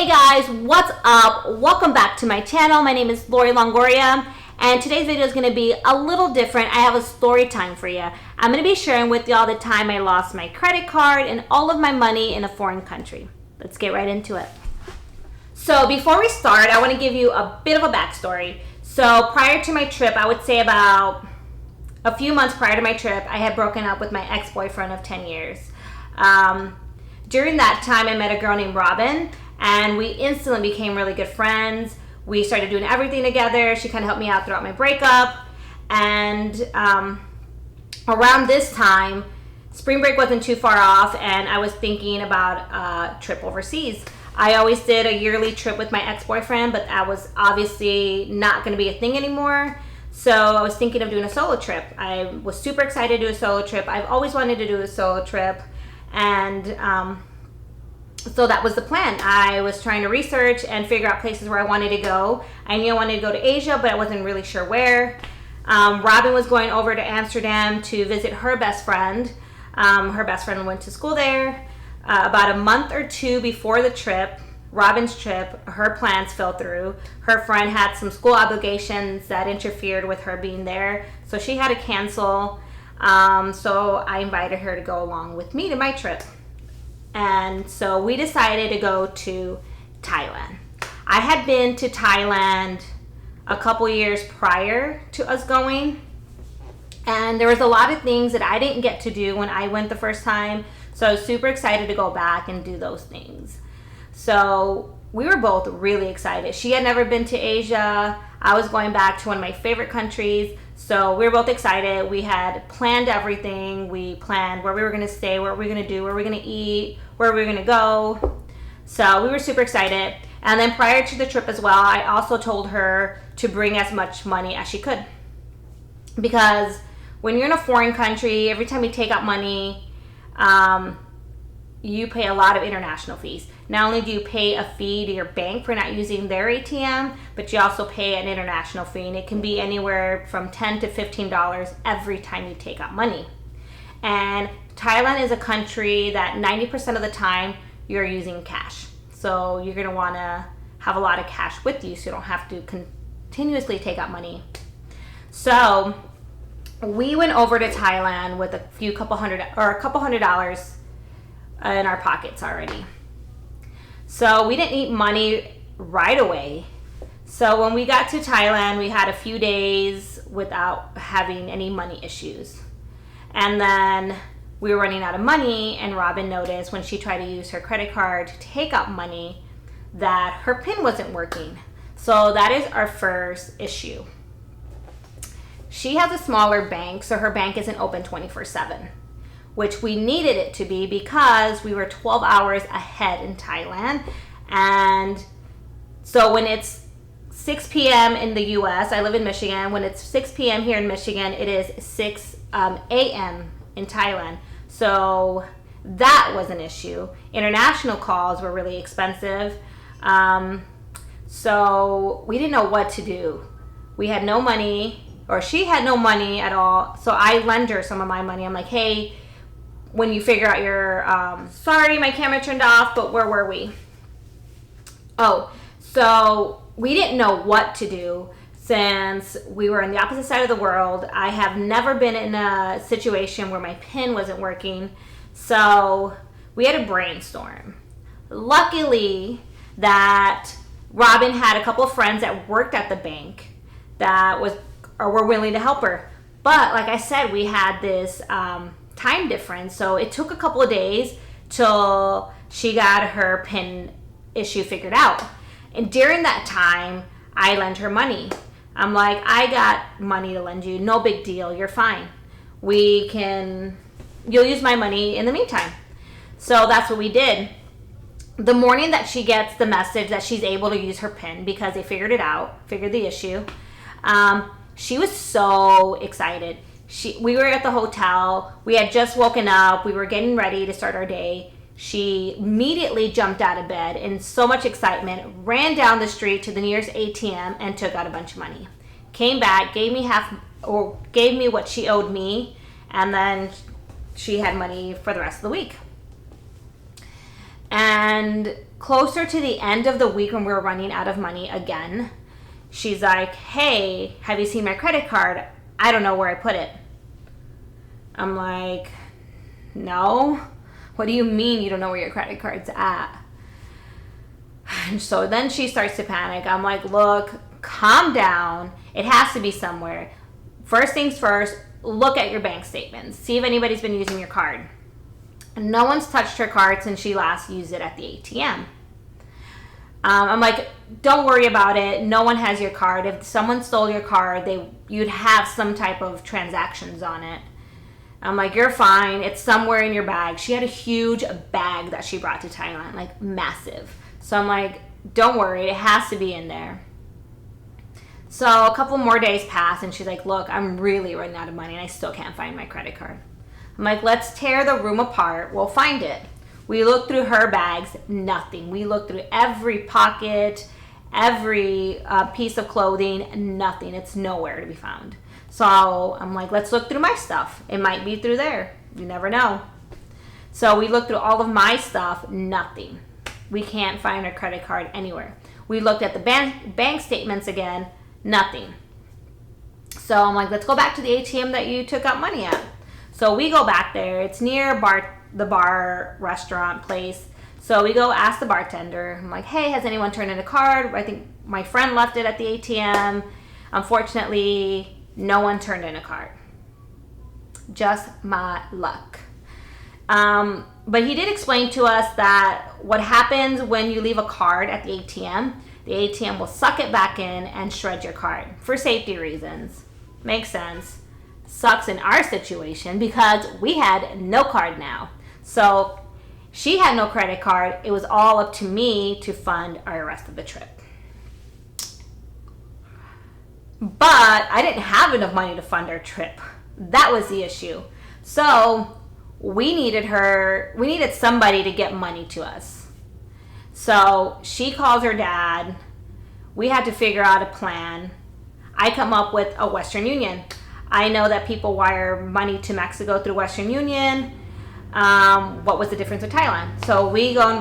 Hey guys, what's up? Welcome back to my channel. My name is Lori Longoria, and today's video is going to be a little different. I have a story time for you. I'm going to be sharing with y'all the time I lost my credit card and all of my money in a foreign country. Let's get right into it. So before we start, I want to give you a bit of a backstory. So prior to my trip, I would say about a few months prior to my trip, I had broken up with my ex-boyfriend of 10 years. During that time, I met a girl named Robin, and we instantly became really good friends. We started doing everything together. She kind of helped me out throughout my breakup. And around this time, spring break wasn't too far off, and I was thinking about a trip overseas. I always did a yearly trip with my ex-boyfriend, but that was obviously not going to be a thing anymore. So I was thinking of doing a solo trip. I was super excited to do a solo trip. I've always wanted to do a solo trip. And so that was the plan. I was trying to research and figure out places where I wanted to go. I knew I wanted to go to Asia, but I wasn't really sure where. Robin was going over to Amsterdam to visit her best friend. Her best friend went to school there. About a month or two before the trip, Robin's trip, her plans fell through. Her friend had some school obligations that interfered with her being there, so she had to cancel. So I invited her to go along with me to my trip. And so we decided to go to Thailand. I had been to Thailand a couple years prior to us going, and there was a lot of things that I didn't get to do when I went the first time. So I was super excited to go back and do those things. So we were both really excited. She had never been to Asia. I was going back to one of my favorite countries. So we were both excited. We had planned everything. We planned where we were going to stay, what we were going to do, where we were going to eat, where we were going to go. So we were super excited. And then prior to the trip as well, I also told her to bring as much money as she could. Because when you're in a foreign country, every time you take out money, you pay a lot of international fees. Not only do you pay a fee to your bank for not using their ATM, but you also pay an international fee, and it can be anywhere from $10 to $15 every time you take out money. And Thailand is a country that 90% of the time you're using cash. So you're going to want to have a lot of cash with you so you don't have to continuously take out money. So we went over to Thailand with a couple hundred dollars in our pockets already. So we didn't need money right away. So when we got to Thailand, we had a few days without having any money issues. And then we were running out of money, and Robin noticed when she tried to use her credit card to take out money that her PIN wasn't working. So that is our first issue. She has a smaller bank, so her bank isn't open 24/7. Which we needed it to be because we were 12 hours ahead in Thailand. And so when it's 6 p.m. in the US, I live in Michigan, when it's 6 p.m. here in Michigan, it is 6 a.m. in Thailand. So that was an issue. International calls were really expensive. So we didn't know what to do. We had no money, or she had no money at all. So I lent her some of my money. I'm like, hey, when you figure out your, sorry, my camera turned off, but where were we? Oh, so we didn't know what to do since we were on the opposite side of the world. I have never been in a situation where my PIN wasn't working. So we had a brainstorm. Luckily that Robin had a couple of friends that worked at the bank that were willing to help her. But like I said, we had this, time difference, so it took a couple of days till she got her PIN issue figured out. And during that time, I lent her money. I'm like, I got money to lend you, no big deal, you're fine. You'll use my money in the meantime. So that's what we did. The morning that she gets the message that she's able to use her PIN because they figured the issue, she was so excited. We were at the hotel. We had just woken up. We were getting ready to start our day. She immediately jumped out of bed in so much excitement, ran down the street to the nearest ATM and took out a bunch of money. Came back, gave me what she owed me, and then she had money for the rest of the week. And closer to the end of the week when we were running out of money again, she's like, hey, have you seen my credit card? I don't know where I put it. I'm like, no. What do you mean you don't know where your credit card's at? And so then she starts to panic. I'm like, look, calm down. It has to be somewhere. First things first, look at your bank statements. See if anybody's been using your card. And no one's touched her card since she last used it at the ATM. I'm like, don't worry about it. No one has your card. If someone stole your card, you'd have some type of transactions on it. I'm like, you're fine. It's somewhere in your bag. She had a huge bag that she brought to Thailand, like massive. So I'm like, don't worry. It has to be in there. So a couple more days pass and she's like, look, I'm really running out of money and I still can't find my credit card. I'm like, let's tear the room apart. We'll find it. We looked through her bags, nothing. We looked through every pocket, every piece of clothing, nothing. It's nowhere to be found. So I'm like, let's look through my stuff. It might be through there. You never know. So we looked through all of my stuff, nothing. We can't find her credit card anywhere. We looked at the bank statements again, nothing. So I'm like, let's go back to the ATM that you took out money at. So we go back there. It's near the bar restaurant place. So we go ask the bartender. I'm like, hey, has anyone turned in a card? I think my friend left it at the ATM. Unfortunately, no one turned in a card. Just my luck. But he did explain to us that what happens when you leave a card at the ATM will suck it back in and shred your card for safety reasons. Makes sense. Sucks in our situation because we had no card now. So she had no credit card. It was all up to me to fund our rest of the trip. But I didn't have enough money to fund our trip. That was the issue. So we needed somebody to get money to us. So she calls her dad. We had to figure out a plan. I come up with a Western Union. I know that people wire money to Mexico through Western Union. What was the difference with Thailand? So we go and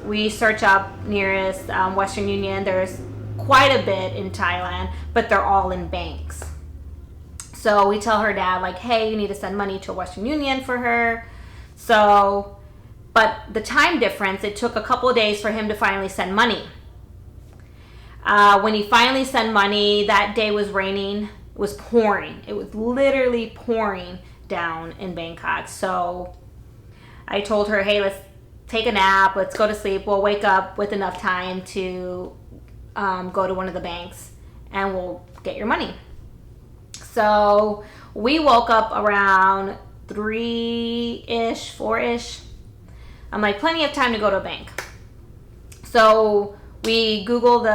we search up nearest Western Union. There's quite a bit in Thailand, but they're all in banks. So we tell her dad, like, hey, you need to send money to Western Union for her. So, but the time difference, it took a couple of days for him to finally send money. When he finally sent money, that day was raining. It was pouring. It was literally pouring down in Bangkok. So I told her, hey, let's take a nap. Let's go to sleep. We'll wake up with enough time to go to one of the banks and we'll get your money. So we woke up around 3-ish, 4-ish. I'm like, plenty of time to go to a bank. So we Google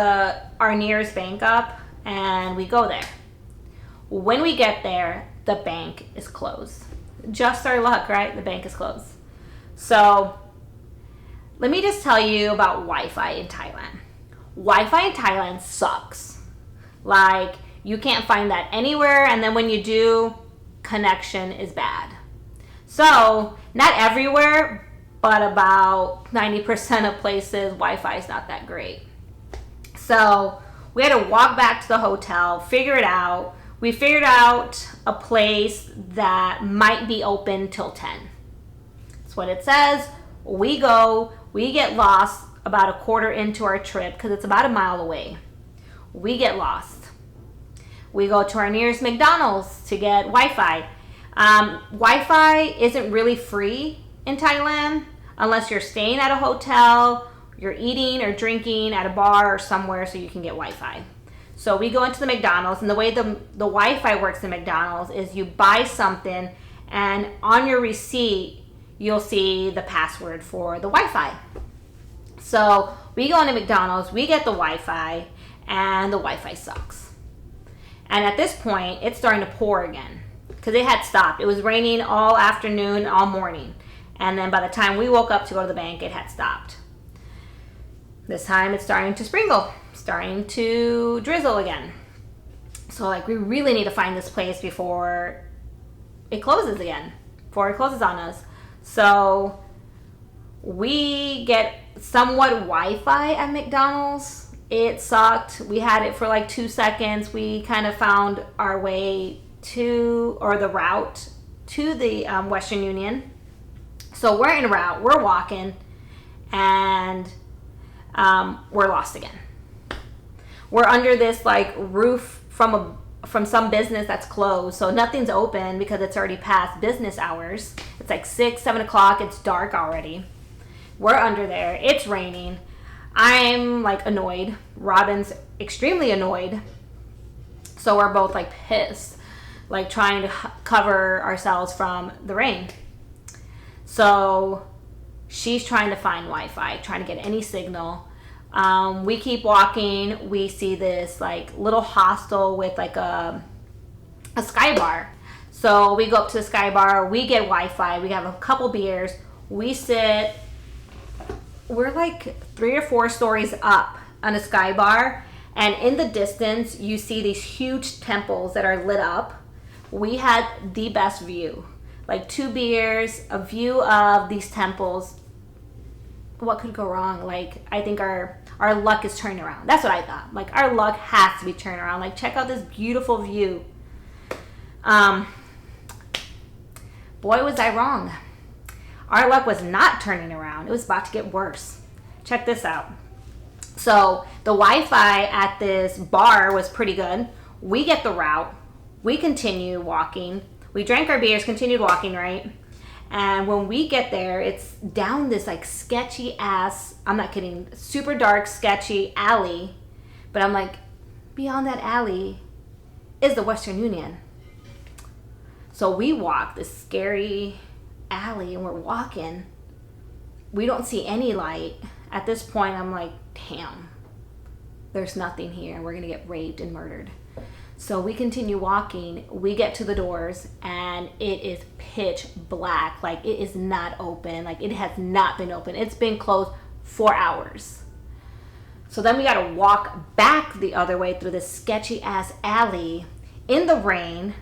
our nearest bank up and we go there. When we get there, the bank is closed. Just our luck, right? The bank is closed. So let me just tell you about Wi-Fi in Thailand. Wi-Fi in Thailand sucks. Like, you can't find that anywhere, and then when you do, connection is bad. So, not everywhere, but about 90% of places, Wi-Fi is not that great. So, we had to walk back to the hotel, figure it out. We figured out a place that might be open till 10. That's what it says. We go, we get lost about a quarter into our trip because it's about a mile away. We get lost. We go to our nearest McDonald's to get Wi-Fi. Wi-Fi isn't really free in Thailand unless you're staying at a hotel, you're eating or drinking at a bar or somewhere so you can get Wi-Fi. So we go into the McDonald's, and the way the Wi-Fi works in McDonald's is you buy something, and on your receipt, you'll see the password for the Wi-Fi. So we go into McDonald's, we get the Wi-Fi, and the Wi-Fi sucks. And at this point, it's starting to pour again because it had stopped. It was raining all afternoon, all morning. And then by the time we woke up to go to the bank, it had stopped. This time it's starting to sprinkle, starting to drizzle again. So like, we really need to find this place before it closes again, before it closes on us. So we get somewhat Wi-Fi at McDonald's. It sucked. We had it for like 2 seconds. We kind of found our way to, or the route to the Western Union. So we're en route, we're walking, and we're lost again. We're under this like roof from some business that's closed, so nothing's open because it's already past business hours. It's like 6, 7 o'clock. It's dark already. We're under there. It's raining. I'm like annoyed. Robin's extremely annoyed. So we're both like pissed, like trying to cover ourselves from the rain. So she's trying to find Wi-Fi, trying to get any signal. We keep walking. We see this like little hostel with like a sky bar. So we go up to the sky bar. We get Wi-Fi. We have a couple beers. We sit. We're like 3 or 4 stories up on a sky bar. And in the distance, you see these huge temples that are lit up. We had the best view. Like 2 beers, a view of these temples. What could go wrong? Like, I think our luck is turning around. That's what I thought. Like, our luck has to be turning around. Like, check out this beautiful view. Boy, was I wrong. Our luck was not turning around. It was about to get worse. Check this out. So, the Wi-Fi at this bar was pretty good. We get the route. We continue walking. We drank our beers, continued walking, right? And when we get there, it's down this like sketchy ass, I'm not kidding, super dark, sketchy alley. But I'm like, beyond that alley is the Western Union. So we walk this scary alley and we're walking. We don't see any light. At this point, I'm like, damn, there's nothing here. We're going to get raped and murdered. So we continue walking. We get to the doors and it is pitch black. Like, it is not open. Like, it has not been open. It's been closed for hours. So then we got to walk back the other way through this sketchy ass alley in the rain.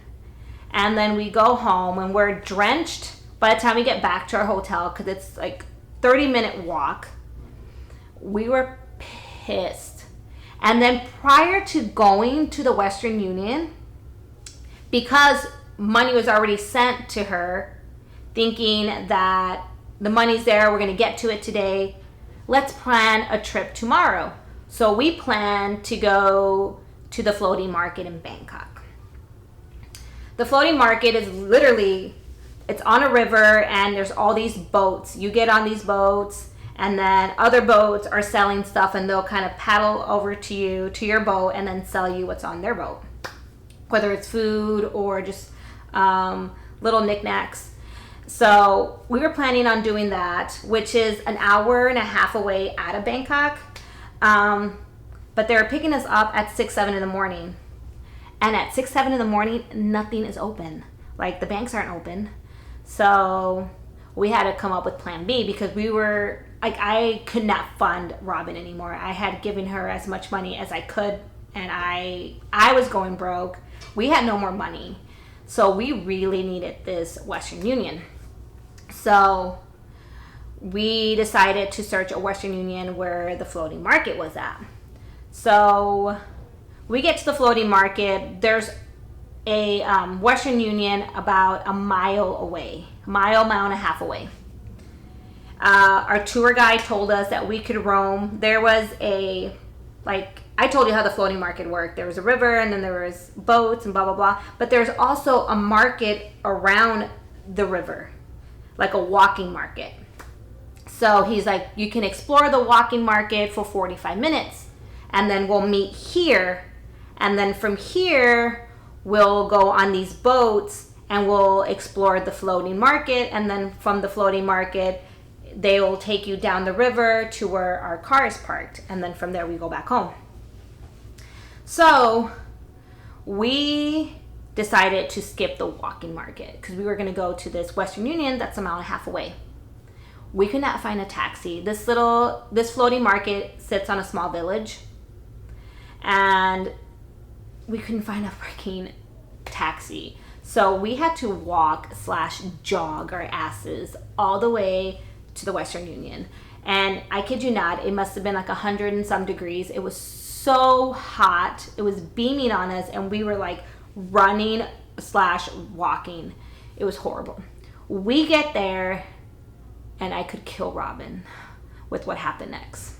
And then we go home and we're drenched by the time we get back to our hotel, because it's like 30-minute walk. We were pissed. And then prior to going to the Western Union, because money was already sent to her, thinking that the money's there, we're going to get to it today, let's plan a trip tomorrow. So we plan to go to the floating market in Bangkok. The floating market is literally, it's on a river and there's all these boats. You get on these boats and then other boats are selling stuff and they'll kind of paddle over to you, to your boat, and then sell you what's on their boat. Whether it's food or just little knickknacks. So we were planning on doing that, which is an hour and a half away out of Bangkok. But they were picking us up at 6, 7 in the morning. And at 6, 7 in the morning, nothing is open. Like, the banks aren't open. So we had to come up with plan B, because we were, like, I could not fund Robin anymore. I had given her as much money as I could, and I was going broke. We had no more money. So we really needed this Western Union. So we decided to search a Western Union where the floating market was at. So we get to the floating market. There's a Western Union about a mile away, mile and a half away. Our tour guide told us that we could roam. There was a, like, I told you how the floating market worked. There was a river and then there was boats and blah, blah, blah. But there's also a market around the river, like a walking market. So he's like, you can explore the walking market for 45 minutes and then we'll meet here. And then from here, we'll go on these boats and we'll explore the floating market. And then from the floating market, they will take you down the river to where our car is parked. And then from there, we go back home. So we decided to skip the walking market because we were going to go to this Western Union that's a mile and a half away. We could not find a taxi. This floating market sits on a small village. And we couldn't find a freaking taxi. So we had to walk / jog our asses all the way to the Western Union. And I kid you not, it must have been like 100 and some degrees. It was so hot. It was beaming on us, and we were like running / walking. It was horrible. We get there, and I could kill Robin with what happened next.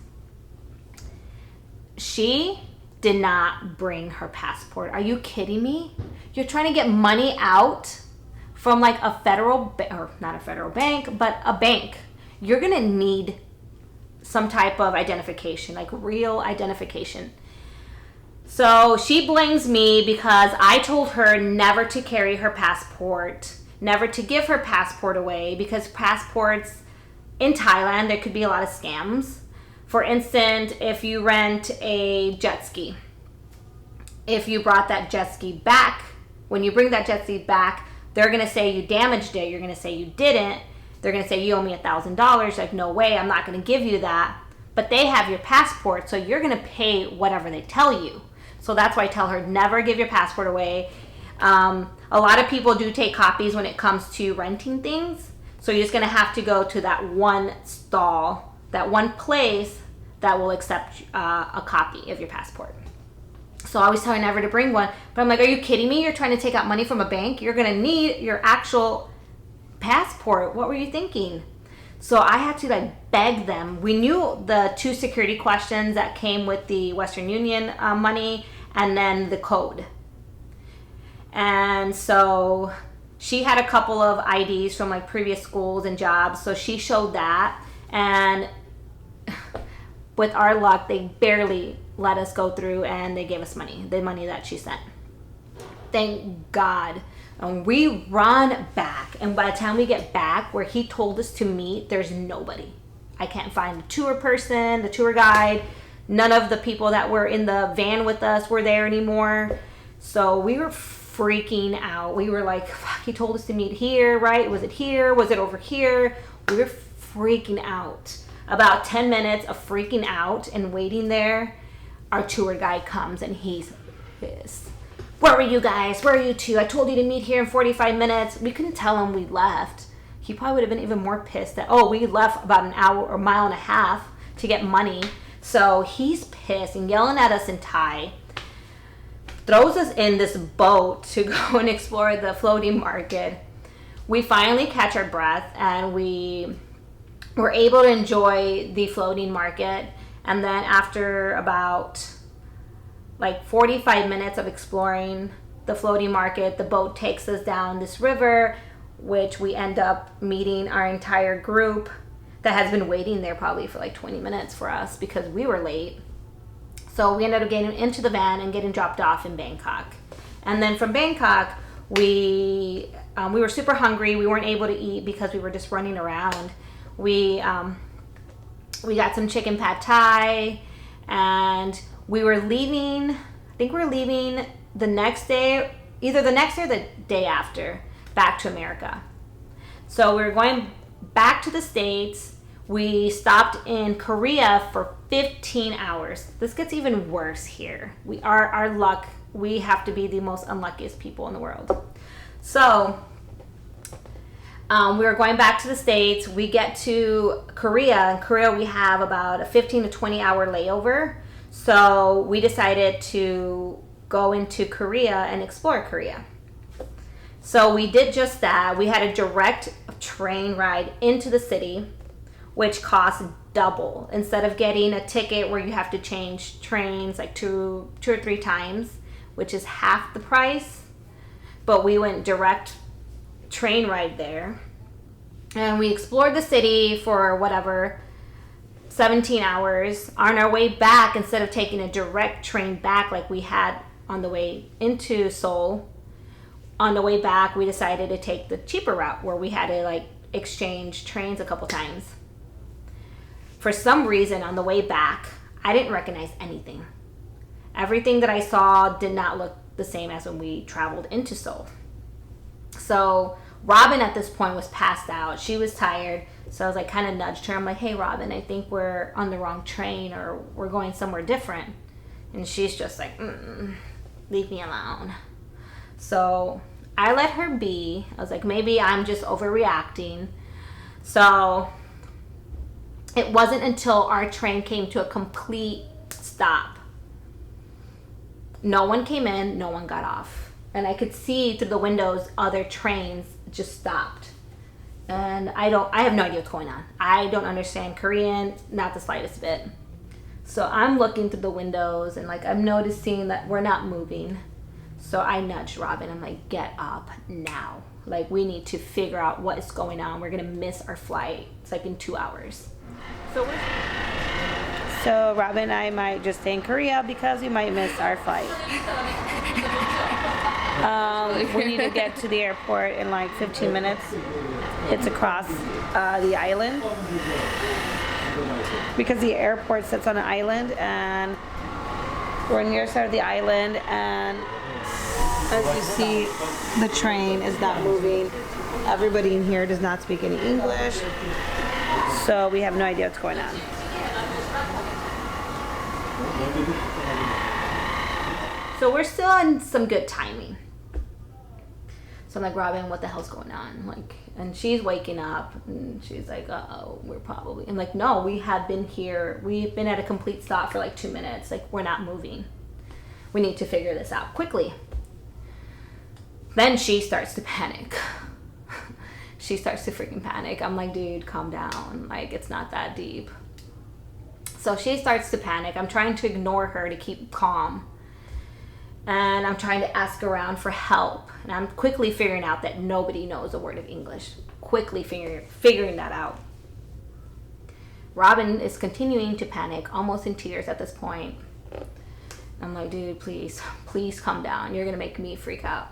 She did not bring her passport. Are you kidding me? You're trying to get money out from like a federal, or not a federal bank, but a bank. You're gonna need some type of identification, like real identification. So she blames me because I told her never to carry her passport, never to give her passport away, because passports in Thailand, there could be a lot of scams. For instance, if you rent a jet ski, if you brought that jet ski back, when you bring that jet ski back, they're going to say you damaged it. You're going to say you didn't. They're going to say you owe me $1,000. Like, no way, I'm not going to give you that. But they have your passport, so you're going to pay whatever they tell you. So that's why I tell her never give your passport away. A lot of people do take copies when it comes to renting things. So you're just going to have to go to that one stall, that one place that will accept a copy of your passport. So I always tell her never to bring one. But I'm like, are you kidding me? You're trying to take out money from a bank? You're going to need your actual passport. What were you thinking? So I had to like beg them. We knew the 2 security questions that came with the Western Union money, and then the code. And so she had a couple of IDs from like previous schools and jobs. So she showed that. And with our luck, they barely let us go through, and they gave us money, the money that she sent. Thank God. And we run back, and by the time we get back where he told us to meet, there's nobody. I can't find the tour person, the tour guide. None of the people that were in the van with us were there anymore. So we were freaking out. We were like, fuck, he told us to meet here, right? Was it here? Was it over here? We were freaking out. About 10 minutes of freaking out and waiting there, our tour guide comes, and he's pissed. Where were you guys? Where are you two? I told you to meet here in 45 minutes. We couldn't tell him we left. He probably would have been even more pissed that, oh, we left about an hour or mile and a half to get money. So he's pissed and yelling at us in Thai. Throws us in this boat to go and explore the floating market. We finally catch our breath, and we were able to enjoy the floating market. And then after about like 45 minutes of exploring the floating market, the boat takes us down this river, which we end up meeting our entire group that has been waiting there probably for like 20 minutes for us because we were late. So we ended up getting into the van and getting dropped off in Bangkok. And then from Bangkok, we were super hungry. We weren't able to eat because we were just running around. We got some chicken pad thai, and we were leaving. I think we were leaving the next day, either the next day or the day after, back to America. So we were going back to the States. We stopped in Korea for 15 hours. This gets even worse here. Our luck, we have to be the most unluckiest people in the world. So we were going back to the States. We get to Korea. In Korea, we have about a 15 to 20 hour layover. So we decided to go into Korea and explore Korea. So we did just that. We had a direct train ride into the city, which cost double. Instead of getting a ticket where you have to change trains like two or three times, which is half the price, but we went direct train ride there. And we explored the city for 17 hours. On our way back, instead of taking a direct train back like we had on the way into Seoul, on the way back we decided to take the cheaper route where we had to exchange trains a couple times. For some reason, on the way back, I didn't recognize anything. Everything that I saw did not look the same as when we traveled into Seoul. So Robin at this point was passed out. She was tired. So I was kind of nudged her. I'm like, hey, Robin, I think we're on the wrong train or we're going somewhere different. And she's just like, leave me alone. So I let her be. I was like, maybe I'm just overreacting. So It wasn't until our train came to a complete stop. No one came in, no one got off. And I could see through the windows other trains just stopped. And I have no idea what's going on. I don't understand Korean, not the slightest bit. So I'm looking through the windows and like I'm noticing that we're not moving. So I nudged Robin. I'm like, get up now. Like we need to figure out what is going on. We're gonna miss our flight. It's like in 2 hours. So Robin and I might just stay in Korea because we might miss our flight. We need to get to the airport in like 15 minutes. It's across the island. Because the airport sits on an island and we're near the side of the island, and as you see, the train is not moving. Everybody in here does not speak any English. So we have no idea what's going on. So we're still on some good timing. So I'm like, Robin, what the hell's going on? Like, and she's waking up and she's like, uh-oh, we're probably, I'm like, no, we have been here. We've been at a complete stop for like 2 minutes. Like, we're not moving. We need to figure this out quickly. Then she starts to panic. She starts to freaking panic. I'm like, dude, calm down. Like, it's not that deep. So she starts to panic. I'm trying to ignore her to keep calm. And I'm trying to ask around for help. And I'm quickly figuring out that nobody knows a word of English. Quickly figuring that out. Robin is continuing to panic, almost in tears at this point. I'm like, dude, please calm down. You're going to make me freak out.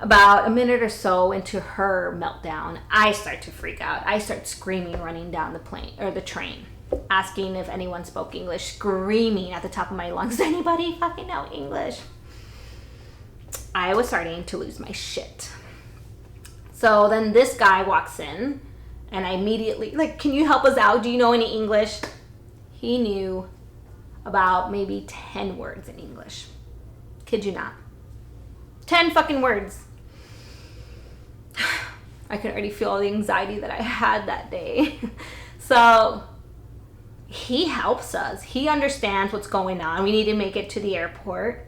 About a minute or so into her meltdown, I start to freak out. I start screaming, running down the plane or the train, asking if anyone spoke English, screaming at the top of my lungs, does anybody fucking know English? I was starting to lose my shit. So then this guy walks in, and I immediately, like, can you help us out? Do you know any English? He knew about maybe 10 words in English. Kid you not. 10 fucking words. I could already feel the anxiety that I had that day. So he helps us. He understands what's going on. We need to make it to the airport.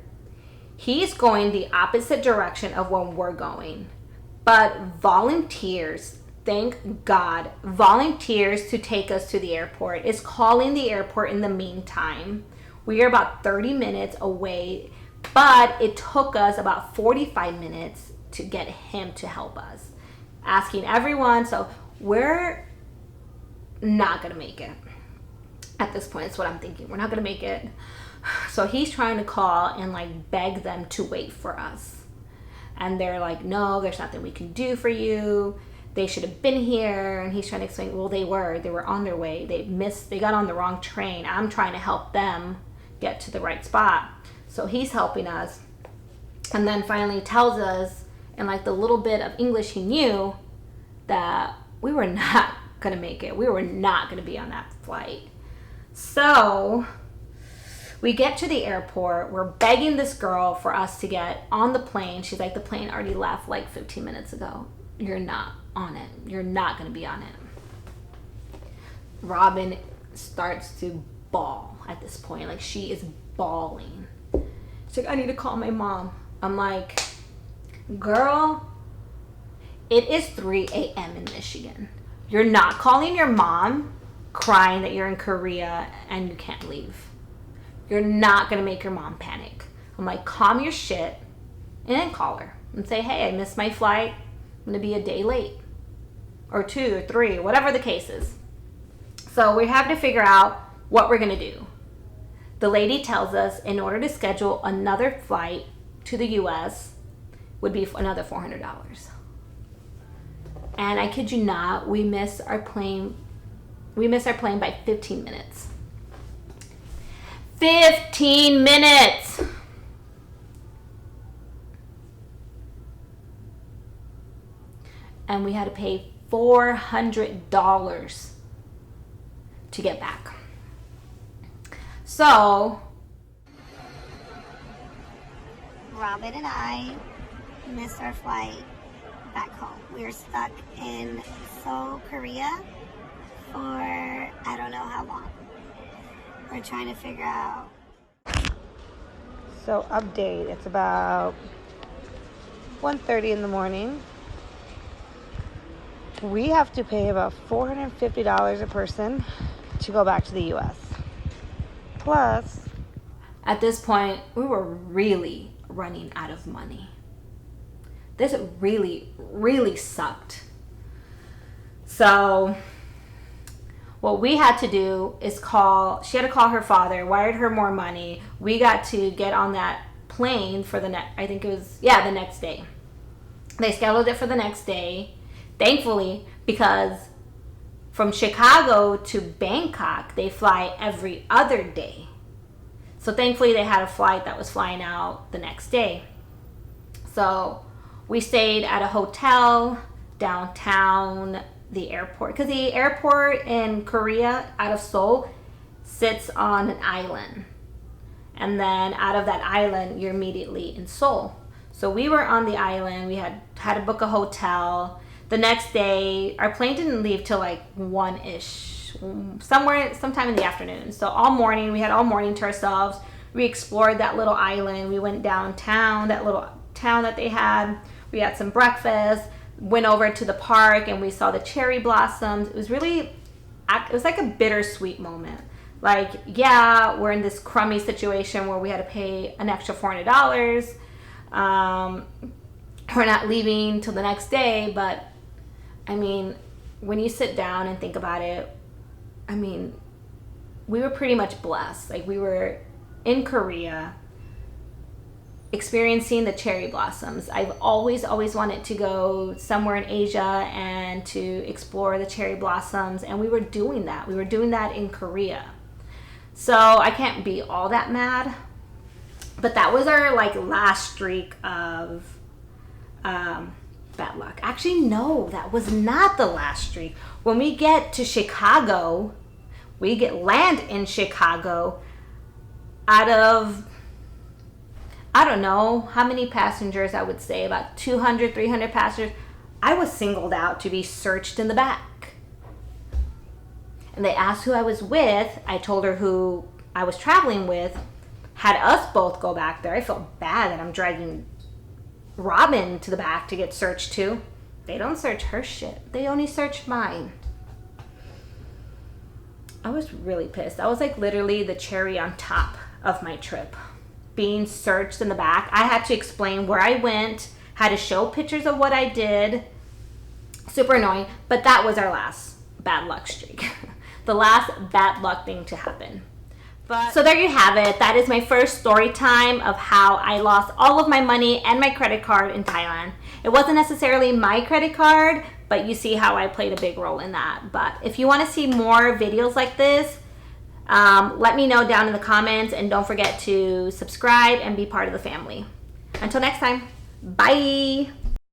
He's going the opposite direction of where we're going. But volunteers, thank God, volunteers to take us to the airport is calling the airport in the meantime. We are about 30 minutes away, but it took us about 45 minutes to get him to help us. Asking everyone, so we're not gonna make it. At this point, it's what I'm thinking. We're not gonna make it. So he's trying to call and like beg them to wait for us. And they're like, no, there's nothing we can do for you. They should have been here. And he's trying to explain, well, they were on their way. They got on the wrong train. I'm trying to help them get to the right spot. So he's helping us. And then finally tells us in like the little bit of English he knew that we were not gonna make it. We were not gonna be on that flight. So we get to the airport. We're begging this girl for us to get on the plane. She's like, the plane already left like 15 minutes ago. You're not on it. You're not gonna be on it. Robin starts to bawl at this point. Like, she is bawling. She's like, I need to call my mom. I'm like, girl, it is 3 a.m. in Michigan. You're not calling your mom crying that you're in Korea and you can't leave. You're not going to make your mom panic. I'm like, calm your shit and then call her and say, hey, I missed my flight. I'm going to be a day late or 2 or 3, whatever the case is. So we have to figure out what we're going to do. The lady tells us in order to schedule another flight to the U.S. would be another $400. And I kid you not, we missed our plane by 15 minutes. 15 minutes! And we had to pay $400 to get back. So Robin and I missed our flight back home. We were stuck in Seoul, Korea for I don't know how long. We're trying to figure out. So update, it's about 1:30 in the morning. We have to pay about $450 a person to go back to the US. Plus, at this point, we were really running out of money. This really, really sucked. So what we had to do is she had to call her father, wired her more money. We got to get on that plane for the next day. They scheduled it for the next day. Thankfully, because from Chicago to Bangkok, they fly every other day. So thankfully they had a flight that was flying out the next day. So we stayed at a hotel downtown the airport, because the airport in Korea out of Seoul sits on an island, and then out of that island you're immediately in Seoul. So we were on the island. We had to book a hotel. The next day our plane didn't leave till like 1-ish, sometime in the afternoon. So all morning we had all morning to ourselves. We explored that little island. We went downtown, that little town that they had. We had some breakfast, went over to the park, and we saw the cherry blossoms. It was like a bittersweet moment. Like, yeah, we're in this crummy situation where we had to pay an extra $400. We're not leaving till the next day, but I mean, when you sit down and think about it, I mean, we were pretty much blessed. Like, we were in Korea experiencing the cherry blossoms. I've always wanted to go somewhere in Asia and to explore the cherry blossoms, and we were doing that. We were doing that in Korea. So I can't be all that mad, but that was our like last streak of bad luck. Actually, no, that was not the last streak. When we get to Chicago, land in Chicago, out of, I don't know how many passengers, I would say about 200, 300 passengers, I was singled out to be searched in the back. And they asked who I was with. I told her who I was traveling with, had us both go back there. I felt bad that I'm dragging Robin to the back to get searched too. They don't search her shit. They only search mine. I was really pissed. That was like literally the cherry on top of my trip. Being searched in the back. I had to explain where I went, had to show pictures of what I did. Super annoying. But that was our last bad luck streak. The last bad luck thing to happen. So there you have it. That is my first story time of how I lost all of my money and my credit card in Thailand. It wasn't necessarily my credit card, but you see how I played a big role in that. But if you want to see more videos like this, let me know down in the comments, and don't forget to subscribe and be part of the family. Until next time, bye.